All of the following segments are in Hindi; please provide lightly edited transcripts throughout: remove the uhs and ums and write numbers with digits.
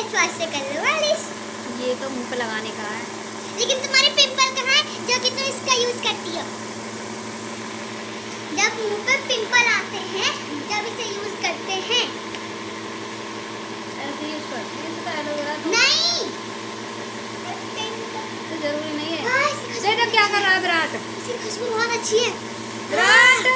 फेस वॉश से कर लो मालिश। ये तो मुंह पे लगाने का है। लेकिन तुम्हारे पिंपल कहाँ है जो कि तुम इसका यूज करती हो? जब मुंह पे पिंपल आते हैं जब इसे यूज करते हैं। ऐसे यूज करती है तो एलोवेरा तो नहीं तो जरूरी नहीं है। हाँ, देखो क्या कर रहा है विराट। इसकी खुशबू बहुत अच्छी है। विराट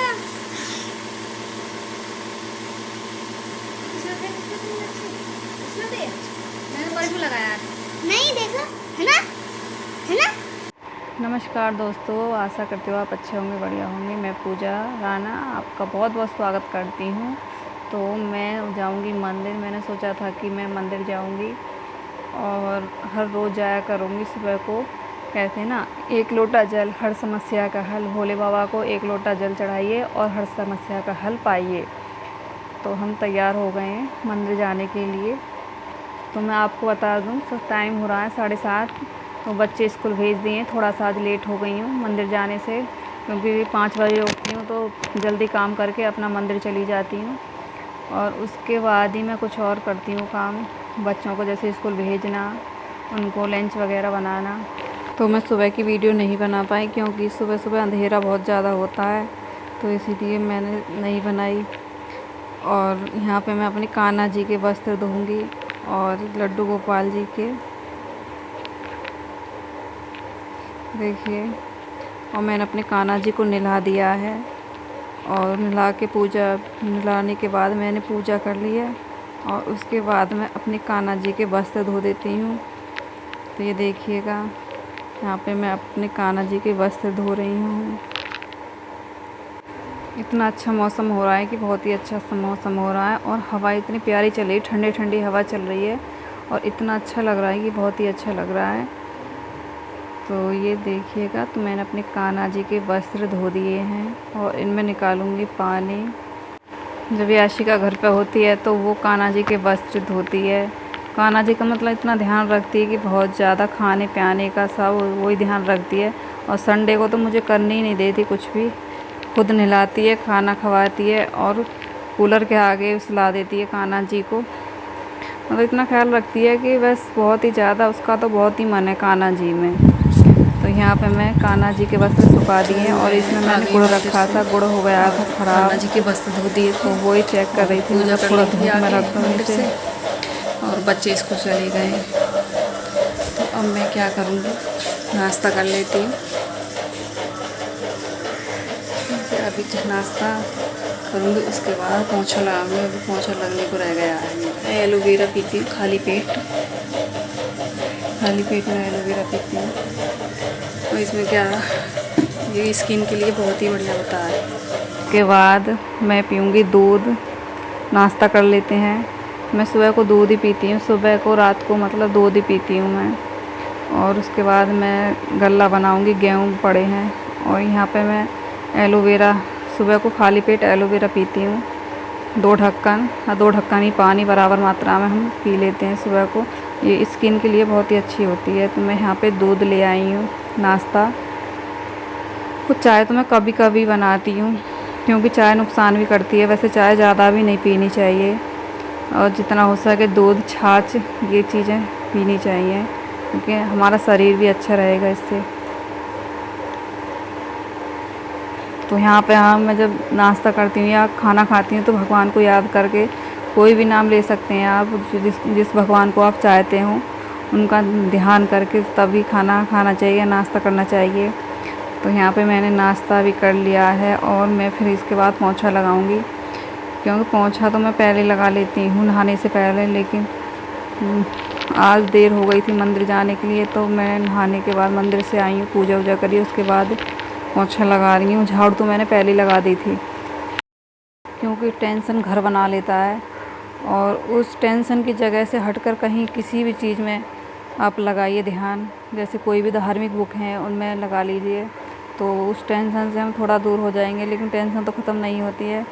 मैंने परफ्यूम लगाया है। नहीं देखो, है ना, है ना। नमस्कार दोस्तों, आशा करती हूँ आप अच्छे होंगे, बढ़िया होंगे। मैं पूजा राणा आपका बहुत बहुत स्वागत करती हूँ। तो मैं जाऊँगी मंदिर। मैंने सोचा था कि मैं मंदिर जाऊँगी और हर रोज़ जाया करूँगी सुबह को। कहते हैं ना, एक लोटा जल हर समस्या का हल। भोले बाबा को एक लोटा जल चढ़ाइए और हर समस्या का हल पाइए। तो हम तैयार हो गए हैं मंदिर जाने के लिए। तो मैं आपको बता दूँ, तो टाइम हो रहा है 7:30। तो बच्चे स्कूल भेज दिए। थोड़ा सा आज लेट हो गई हूँ मंदिर जाने से, क्योंकि 5 बजे उठती हूँ तो जल्दी काम करके अपना मंदिर चली जाती हूँ। और उसके बाद ही मैं कुछ और करती हूँ काम, बच्चों को जैसे स्कूल भेजना, उनको लंच वगैरह बनाना। तो मैं सुबह की वीडियो नहीं बना पाई क्योंकि सुबह सुबह अंधेरा बहुत ज़्यादा होता है, तो इसीलिए मैंने नहीं बनाई। और यहाँ पे मैं अपने कान्हा जी के वस्त्र धोऊँगी और लड्डू गोपाल जी के, देखिए। और मैंने अपने कान्हा जी को नहला दिया है और नहलाने के बाद मैंने पूजा कर ली है। और उसके बाद मैं अपने कान्हा जी के वस्त्र धो देती हूँ। तो ये देखिएगा, यहाँ पे मैं अपने कान्हा जी के वस्त्र धो रही हूँ। इतना अच्छा मौसम हो रहा है कि बहुत ही अच्छा मौसम हो रहा है। और हवा इतनी प्यारी चल रही है, ठंडी ठंडी हवा चल रही है और इतना अच्छा लग रहा है कि बहुत ही अच्छा लग रहा है। तो ये देखिएगा, तो मैंने अपने कान्हा जी के वस्त्र धो दिए हैं और इनमें निकालूंगी पानी। जब याशिका घर पे होती है तो वो कान्हा जी के वस्त्र धोती है। कान्हा जी का मतलब इतना ध्यान रखती है कि बहुत ज़्यादा खाने प्याने का सब वही ध्यान रखती है। और संडे को तो मुझे करने ही नहीं देती कुछ भी। खुद नहलाती है, खाना खवाती है और कूलर के आगे सुला देती है कान्हा जी को। मतलब इतना ख्याल रखती है कि बस बहुत ही ज़्यादा, उसका तो बहुत ही मन है कान्हा जी में। तो यहाँ पे मैं कान्हा जी के वस्त्र सुखा दिए हैं और इसमें मैंने गुड़ रखा था, गुड़ हो गया था ख़राब। कान्हा जी के वस्त्र धो दिए तो वही चेक कर रही थी, पूजा कर थोड़ा ली थी धूप में आके रख दूँ मंदिर इसे। से। और बच्चे स्कूल चले गए। तो अब मैं क्या करूँगी, नाश्ता कर लेती हूँ। अभी नाश्ता करूँगी, उसके बाद पोंछा लगाऊंगी। अभी पोंछा लगने को रह गया है। मैं एलोवेरा पीती हूँ खाली पेट में एलोवेरा पीती हूँ। और इसमें क्या, ये स्किन के लिए बहुत ही बढ़िया होता है। उसके बाद मैं पीऊँगी दूध। नाश्ता कर लेते हैं। मैं सुबह को दूध ही पीती हूँ, सुबह को रात को मतलब दूध ही पीती हूँ मैं। और उसके बाद मैं गल्ला बनाऊँगी, गेहूँ पड़े हैं। और यहाँ पे मैं एलोवेरा, सुबह को खाली पेट एलोवेरा पीती हूँ। 2 ढक्कन ही पानी बराबर मात्रा में हम पी लेते हैं सुबह को। ये स्किन के लिए बहुत ही अच्छी होती है। तो मैं यहाँ पे दूध ले आई हूँ नाश्ता। कुछ चाय तो मैं कभी कभी बनाती हूँ क्योंकि चाय नुकसान भी करती है। वैसे चाय ज़्यादा भी नहीं पीनी चाहिए और जितना हो सके दूध, छाछ, ये चीज़ें पीनी चाहिए क्योंकि हमारा शरीर भी अच्छा रहेगा इससे। तो यहाँ पे मैं जब नाश्ता करती हूँ या खाना खाती हूँ तो भगवान को याद करके कोई भी नाम ले सकते हैं आप, जिस भगवान को आप चाहते हो उनका ध्यान करके तभी खाना खाना चाहिए, नाश्ता करना चाहिए। तो यहाँ पे मैंने नाश्ता भी कर लिया है और मैं फिर इसके बाद पोंछा लगाऊंगी, क्योंकि पोंछा तो मैं पहले लगा लेती हूँ नहाने से पहले। लेकिन आज देर हो गई थी मंदिर जाने के लिए, तो मैं नहाने के बाद मंदिर से आई हूँ, पूजा वूजा करी, उसके बाद पोंछा लगा रही हूँ। झाड़ू तो मैंने पहले लगा दी थी क्योंकि टेंशन घर बना लेता है। और उस टेंशन की जगह से हटकर कहीं किसी भी चीज़ में आप लगाइए ध्यान। जैसे कोई भी धार्मिक बुक हैं उनमें लगा लीजिए, तो उस टेंशन से हम थोड़ा दूर हो जाएंगे। लेकिन टेंशन तो ख़त्म नहीं होती है,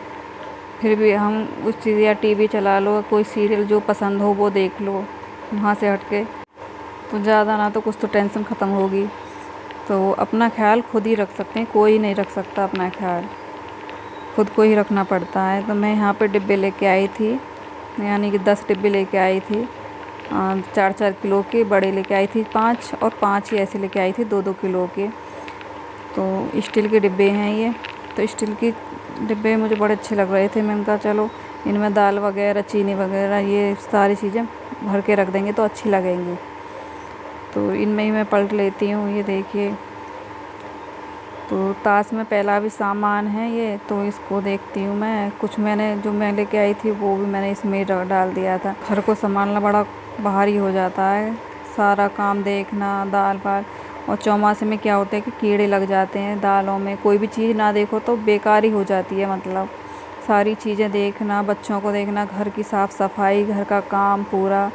फिर भी हम उस चीज़, या टीवी चला लो, कोई सीरियल जो पसंद हो वो देख लो वहाँ से हट के, तो ज़्यादा ना तो कुछ तो टेंशन ख़त्म होगी। तो अपना ख्याल खुद ही रख सकते हैं, कोई नहीं रख सकता अपना ख्याल, खुद को ही रखना पड़ता है। तो मैं यहाँ पे डिब्बे लेके आई थी, यानी कि 10 डिब्बे लेके आई थी। 4-4 किलो के बड़े लेके आई थी 5, और 5 ही ऐसे लेके आई थी 2-2 किलो के। तो स्टील के डिब्बे हैं ये। तो स्टील के डिब्बे मुझे बड़े अच्छे लग रहे थे। मैंने कहा चलो इनमें दाल वगैरह, चीनी वगैरह, ये सारी चीज़ें भर के रख देंगे तो अच्छी लगेंगी। तो इनमें ही मैं पलट लेती हूँ। ये देखिए, तो ताश में पहला भी सामान है ये, तो इसको देखती हूँ मैं। कुछ मैंने जो मैं लेके आई थी वो भी मैंने इसमें डाल दिया था। घर को संभालना बड़ा भारी हो जाता है, सारा काम देखना, दाल वाल। और चौमासे में क्या होता है कि कीड़े लग जाते हैं दालों में। कोई भी चीज़ ना देखो तो बेकार ही हो जाती है, मतलब सारी चीज़ें देखना, बच्चों को देखना, घर की साफ़ सफाई, घर का काम पूरा,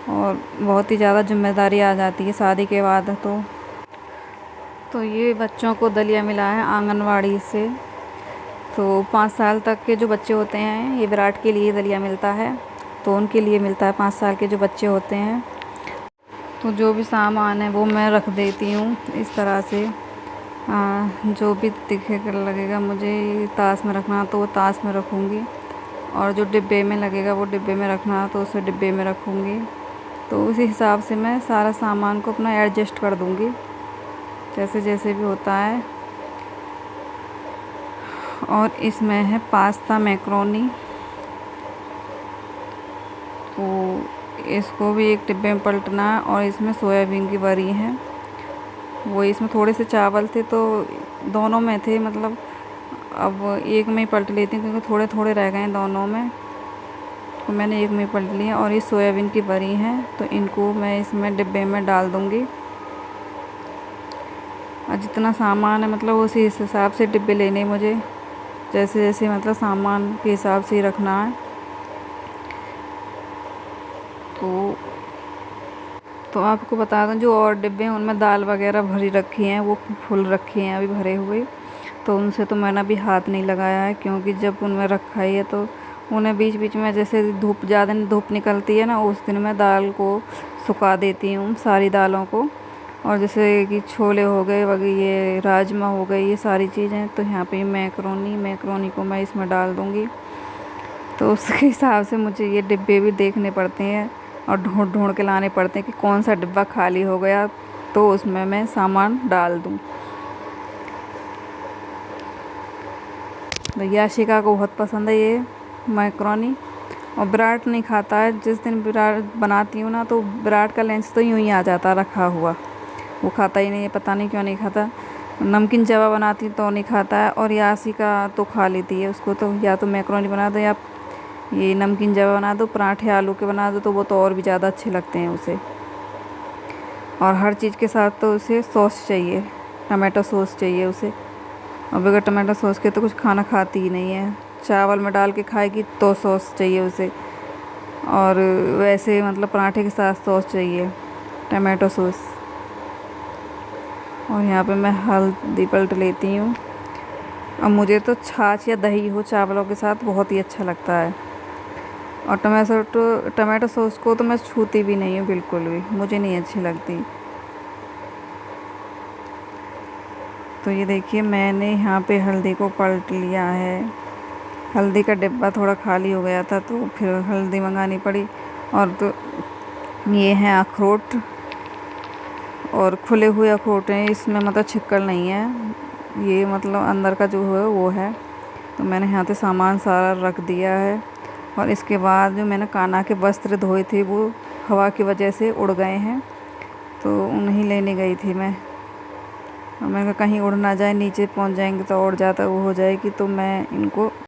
और बहुत ही ज़्यादा जिम्मेदारी आ जाती है शादी के बाद। तो ये बच्चों को दलिया मिला है आंगनवाड़ी से। तो 5 साल तक के जो बच्चे होते हैं, ये विराट के लिए दलिया मिलता है, तो उनके लिए मिलता है 5 साल के जो बच्चे होते हैं। तो जो भी सामान है वो मैं रख देती हूँ इस तरह से। जो भी दिखेगा लगेगा मुझे ताश में रखना तो वो ताश में रखूँगी, और जो डिब्बे में लगेगा वो डिब्बे में रखना तो उसे डिब्बे में रखूँगी। तो उसी हिसाब से मैं सारा सामान को अपना एडजस्ट कर दूँगी, जैसे जैसे भी होता है। और इसमें है पास्ता मैक्रोनी, तो इसको भी एक डिब्बे में पलटना है। और इसमें सोयाबीन की बड़ी है, वो इसमें थोड़े से चावल थे तो दोनों में थे, मतलब अब एक में ही पलट लेती हूँ क्योंकि थोड़े थोड़े रह गए हैं दोनों में, तो मैंने एक में ही पलट लिया। और ये सोयाबीन की बड़ी हैं, तो इनको मैं इसमें डिब्बे में डाल दूँगी। और जितना सामान है मतलब उसी हिसाब से डिब्बे लेने मुझे, जैसे जैसे मतलब सामान के हिसाब से ही रखना है। तो आपको बता दूं, जो और डिब्बे हैं उनमें दाल वगैरह भरी रखी हैं, वो फुल रखी हैं अभी भरे हुए। तो उनसे तो मैंने अभी हाथ नहीं लगाया है, क्योंकि जब उनमें रखा ही है तो उन्हें बीच बीच में, जैसे ज़्यादा धूप निकलती है ना, उस दिन मैं दाल को सुखा देती हूँ, सारी दालों को। और जैसे कि छोले हो गए वगैरह, ये राजमा हो गए, ये सारी चीज़ें। तो यहाँ पे मैक्रोनी को मैं इसमें डाल दूँगी। तो उसके हिसाब से मुझे ये डिब्बे भी देखने पड़ते हैं और ढूंढ ढूंढ के लाने पड़ते हैं कि कौन सा डिब्बा खाली हो गया तो उसमें मैं सामान डाल दूँ। तो याशिका को बहुत पसंद है ये मैक्रोनी, और विराट नहीं खाता है। जिस दिन विराट बनाती हूँ ना, तो विराट का लंच तो यूँ ही आ जाता रखा हुआ, वो खाता ही नहीं है, पता नहीं क्यों नहीं खाता। नमकीन जवा बनाती तो नहीं खाता है, और याशिका तो खा लेती है। उसको तो या तो मैक्रोनी बना दो या ये नमकीन जवा बना दो, पराठे आलू के बना दो, तो वो तो और भी ज़्यादा अच्छे लगते हैं उसे। और हर चीज़ के साथ तो उसे सॉस चाहिए, टमाटो सॉस चाहिए उसे। और बगैर टमाटो सॉस के तो कुछ खाना खाती ही नहीं है। चावल में डाल के खाएगी तो सॉस चाहिए उसे, और वैसे मतलब पराठे के साथ सॉस चाहिए, टमाटो सॉस। और यहाँ पे मैं हल्दी पलट लेती हूँ। अब मुझे तो छाछ या दही हो चावलों के साथ बहुत ही अच्छा लगता है। और टमाटो सॉस को तो मैं छूती भी नहीं हूँ, बिल्कुल भी मुझे नहीं अच्छी लगती। तो ये देखिए, मैंने यहाँ पे हल्दी को पलट लिया है। हल्दी का डिब्बा थोड़ा खाली हो गया था तो फिर हल्दी मंगानी पड़ी। और तो ये हैं अखरोट, और खुले हुए अखरोट हैं, इसमें मतलब छिक्कल नहीं है, ये मतलब अंदर का जो है वो है। तो मैंने यहाँ पे सामान सारा रख दिया है। और इसके बाद जो मैंने कान्हा के वस्त्र धोए थे वो हवा की वजह से उड़ गए हैं, तो उन्हें लेने गई थी मैं। और मैंने कहा कहीं उड़ ना जाए, नीचे पहुँच जाएंगे तो उड़ जाता वो हो जाएगी, तो मैं इनको